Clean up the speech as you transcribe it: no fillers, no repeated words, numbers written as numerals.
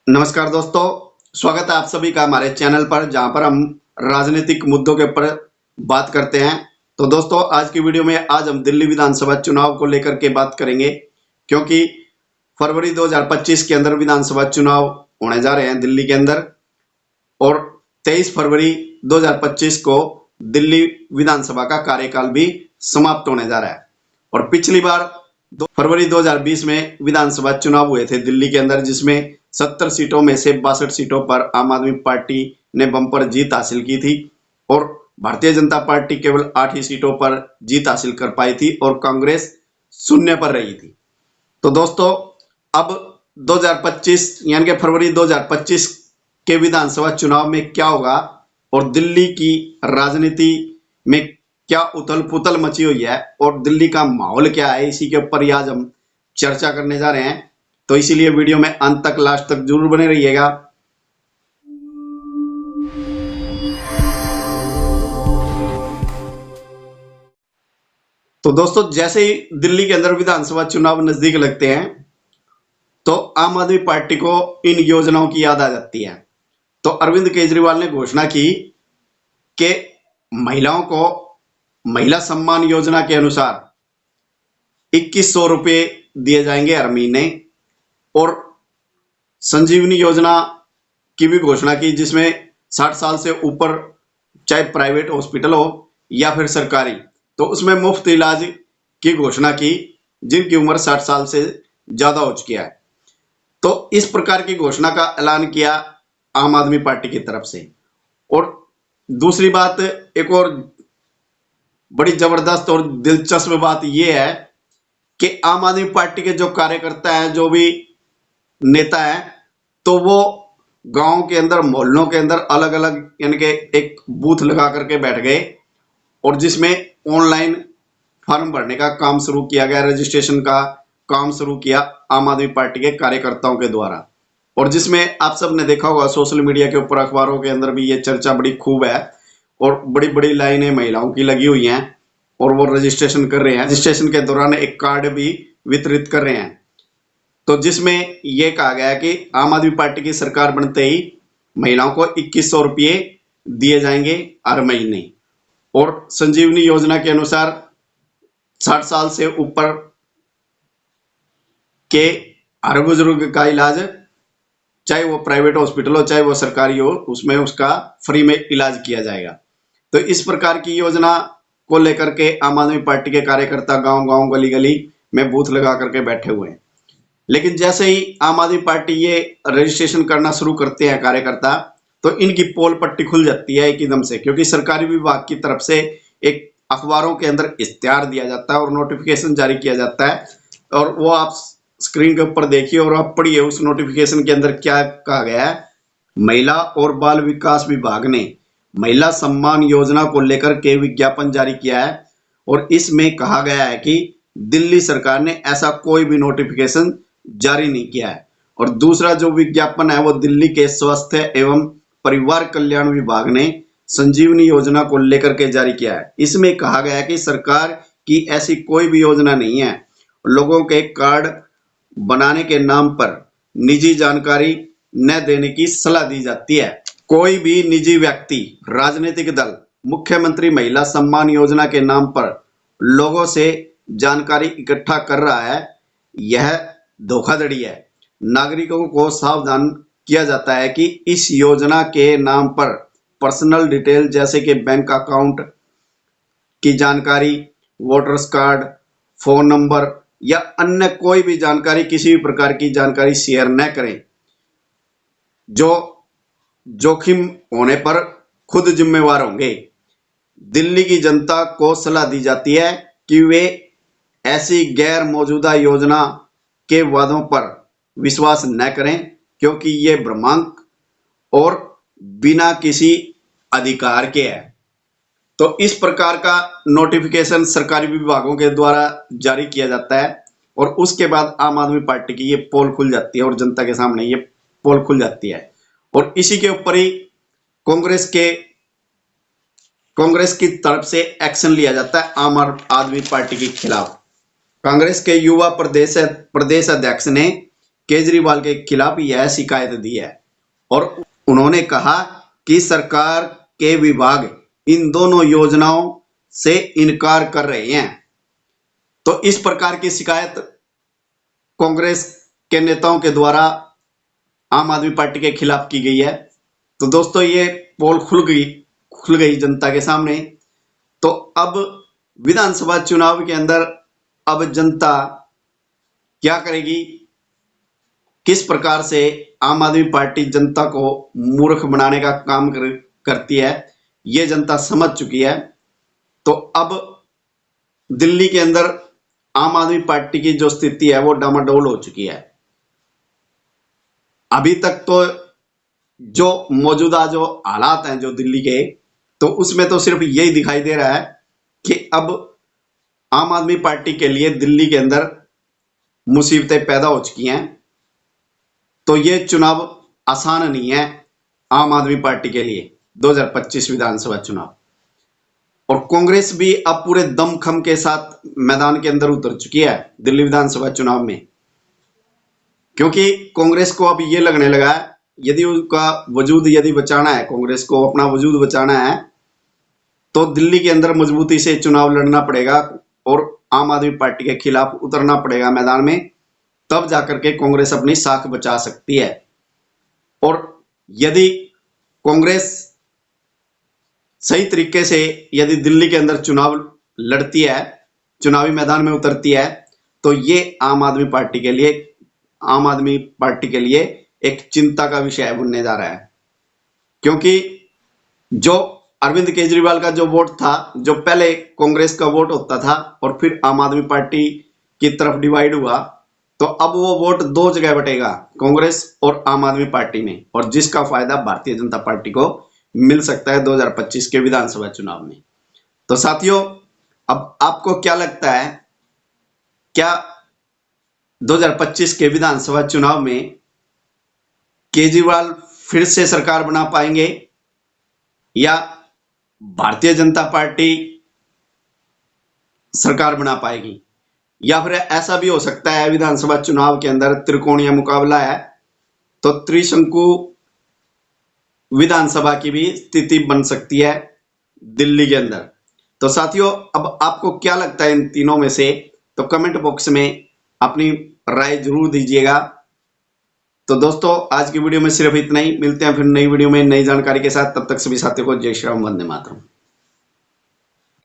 नमस्कार दोस्तों, स्वागत है आप सभी का हमारे चैनल पर जहां पर हम राजनीतिक मुद्दों के ऊपर बात करते हैं। तो दोस्तों, आज की वीडियो में आज हम दिल्ली विधानसभा चुनाव को लेकर के बात करेंगे, क्योंकि फरवरी 2025 के अंदर विधानसभा चुनाव होने जा रहे हैं दिल्ली के अंदर और 23 फरवरी 2025 को दिल्ली विधानसभा का कार्यकाल भी समाप्त होने जा रहा है। और पिछली बार फरवरी 2020 में विधानसभा चुनाव हुए थे दिल्ली के अंदर, जिसमें 70 सीटों में से 62 सीटों पर आम आदमी पार्टी ने बम्पर जीत हासिल की थी और भारतीय जनता पार्टी केवल 8 ही सीटों पर जीत हासिल कर पाई थी और कांग्रेस शून्य पर रही थी। तो दोस्तों, अब 2025 यानी कि फरवरी 2025 के विधानसभा चुनाव में क्या होगा और दिल्ली की राजनीति में क्या उथल पुथल मची हुई है और दिल्ली का माहौल क्या है, इसी के ऊपर आज हम चर्चा करने जा रहे हैं। तो इसीलिए वीडियो में अंत तक लास्ट तक जरूर बने रहिएगा। तो दोस्तों, जैसे ही दिल्ली के अंदर विधानसभा चुनाव नजदीक लगते हैं तो आम आदमी पार्टी को इन योजनाओं की याद आ जाती है। तो अरविंद केजरीवाल ने घोषणा की कि महिलाओं को महिला सम्मान योजना के अनुसार 2100 रुपये दिए जाएंगे हर महीने और संजीवनी योजना की भी घोषणा की, जिसमें 60 साल से ऊपर चाहे प्राइवेट हॉस्पिटल हो या फिर सरकारी, तो उसमें मुफ्त इलाज की घोषणा की जिनकी उम्र 60 साल से ज्यादा हो चुकी है। तो इस प्रकार की घोषणा का ऐलान किया आम आदमी पार्टी की तरफ से। और दूसरी बात, एक और बड़ी जबरदस्त और दिलचस्प बात यह है कि आम आदमी पार्टी के जो कार्यकर्ता हैं, जो भी नेता हैं, तो वो गांव के अंदर मोहल्लों के अंदर अलग अलग यानी कि एक बूथ लगा करके बैठ गए और जिसमें ऑनलाइन फॉर्म भरने का काम शुरू किया गया, रजिस्ट्रेशन का काम शुरू किया आम आदमी पार्टी के कार्यकर्ताओं के द्वारा। और जिसमें आप सब ने देखा होगा सोशल मीडिया के ऊपर, अखबारों के अंदर भी ये चर्चा बड़ी खूब है और बड़ी बड़ी लाइनें महिलाओं की लगी हुई हैं और वो रजिस्ट्रेशन कर रहे हैं। रजिस्ट्रेशन के दौरान एक कार्ड भी वितरित कर रहे हैं। तो जिसमें यह कहा गया कि आम आदमी पार्टी की सरकार बनते ही महिलाओं को 2100 रुपये दिए जाएंगे हर महीने और संजीवनी योजना के अनुसार 60 साल से ऊपर के हर बुजुर्ग का इलाज, चाहे वो प्राइवेट हॉस्पिटल हो चाहे वो सरकारी हो, उसमें उसका फ्री में इलाज किया जाएगा। तो इस प्रकार की योजना को लेकर के आम आदमी पार्टी के कार्यकर्ता गांव गांव गली गली में बूथ लगा करके बैठे हुए हैं। लेकिन जैसे ही आम आदमी पार्टी ये रजिस्ट्रेशन करना शुरू करते हैं कार्यकर्ता, तो इनकी पोल पट्टी खुल जाती है एकदम से, क्योंकि सरकारी विभाग की तरफ से एक अखबारों के अंदर इश्तिहार दिया जाता है और नोटिफिकेशन जारी किया जाता है। और वो आप स्क्रीन के ऊपर देखिए और आप पढ़िए उस नोटिफिकेशन के अंदर क्या कहा गया है। महिला और बाल विकास विभाग ने महिला सम्मान योजना को लेकर के विज्ञापन जारी किया है और इसमें कहा गया है कि दिल्ली सरकार ने ऐसा कोई भी नोटिफिकेशन जारी नहीं किया है। और दूसरा जो विज्ञापन है वो दिल्ली के स्वास्थ्य एवं परिवार कल्याण विभाग ने संजीवनी योजना को लेकर के जारी किया है। इसमें कहा गया है कि सरकार की ऐसी कोई भी योजना नहीं है। लोगों के कार्ड बनाने के नाम पर निजी जानकारी न देने की सलाह दी जाती है। कोई भी निजी व्यक्ति, राजनीतिक दल, मुख्यमंत्री महिला सम्मान योजना के नाम पर लोगों से जानकारी इकट्ठा कर रहा है, यह धोखाधड़ी है। नागरिकों को सावधान किया जाता है कि इस योजना के नाम पर पर्सनल डिटेल जैसे कि बैंक अकाउंट की जानकारी, वोटर्स कार्ड, फोन नंबर या अन्य कोई भी जानकारी, किसी भी प्रकार की जानकारी शेयर न करें। जो जोखिम होने पर खुद जिम्मेवार होंगे। दिल्ली की जनता को सलाह दी जाती है कि वे ऐसी गैर मौजूदा योजना के वादों पर विश्वास न करें, क्योंकि ये भ्रमांक और बिना किसी अधिकार के है। तो इस प्रकार का नोटिफिकेशन सरकारी विभागों के द्वारा जारी किया जाता है और उसके बाद आम आदमी पार्टी की ये पोल खुल जाती है और जनता के सामने ये पोल खुल जाती है। और इसी के ऊपर ही कांग्रेस की तरफ से एक्शन लिया जाता है आम आदमी पार्टी के खिलाफ। कांग्रेस के युवा प्रदेश अध्यक्ष ने केजरीवाल के खिलाफ यह शिकायत दी है और उन्होंने कहा कि सरकार के विभाग इन दोनों योजनाओं से इनकार कर रहे हैं। तो इस प्रकार की शिकायत कांग्रेस के नेताओं के द्वारा आम आदमी पार्टी के खिलाफ की गई है। तो दोस्तों ये पोल खुल गई जनता के सामने। तो अब विधानसभा चुनाव के अंदर अब जनता क्या करेगी, किस प्रकार से आम आदमी पार्टी जनता को मूर्ख बनाने का काम करती है, ये जनता समझ चुकी है। तो अब दिल्ली के अंदर आम आदमी पार्टी की जो स्थिति है वो डामाडोल हो चुकी है। अभी तक तो जो मौजूदा जो हालात हैं जो दिल्ली के, तो उसमें तो सिर्फ यही दिखाई दे रहा है कि अब आम आदमी पार्टी के लिए दिल्ली के अंदर मुसीबतें पैदा हो चुकी हैं। तो ये चुनाव आसान नहीं है आम आदमी पार्टी के लिए 2025 विधानसभा चुनाव। और कांग्रेस भी अब पूरे दमखम के साथ मैदान के अंदर उतर चुकी है दिल्ली विधानसभा चुनाव में, क्योंकि कांग्रेस को अब ये लगने लगा है यदि उसका वजूद यदि बचाना है, कांग्रेस को अपना वजूद बचाना है, तो दिल्ली के अंदर मजबूती से चुनाव लड़ना पड़ेगा और आम आदमी पार्टी के खिलाफ उतरना पड़ेगा मैदान में, तब जाकर के कांग्रेस अपनी साख बचा सकती है। और यदि कांग्रेस सही तरीके से यदि दिल्ली के अंदर चुनाव लड़ती है, चुनावी मैदान में उतरती है, तो ये आम आदमी पार्टी के लिए एक चिंता का विषय बनने जा रहा है। क्योंकि जो अरविंद केजरीवाल का जो वोट था, जो पहले कांग्रेस का वोट होता था और फिर आम आदमी पार्टी की तरफ डिवाइड हुआ, तो अब वो वोट दो जगह बटेगा, कांग्रेस और आम आदमी पार्टी में, और जिसका फायदा भारतीय जनता पार्टी को मिल सकता है 2025 के विधानसभा चुनाव में। तो साथियों, अब आपको क्या लगता है, क्या 2025 के विधानसभा चुनाव में केजरीवाल फिर से सरकार बना पाएंगे या भारतीय जनता पार्टी सरकार बना पाएगी? या फिर ऐसा भी हो सकता है विधानसभा चुनाव के अंदर त्रिकोणीय मुकाबला है, तो त्रिशंकु विधानसभा की भी स्थिति बन सकती है दिल्ली के अंदर। तो साथियों, अब आपको क्या लगता है इन तीनों में से? तो कमेंट बॉक्स में अपनी राय जरूर दीजिएगा। तो दोस्तों, आज की वीडियो में सिर्फ इतना ही। मिलते हैं फिर नई वीडियो में नई जानकारी के साथ। तब तक सभी साथियों को जय श्री राम, वंदे मातरम।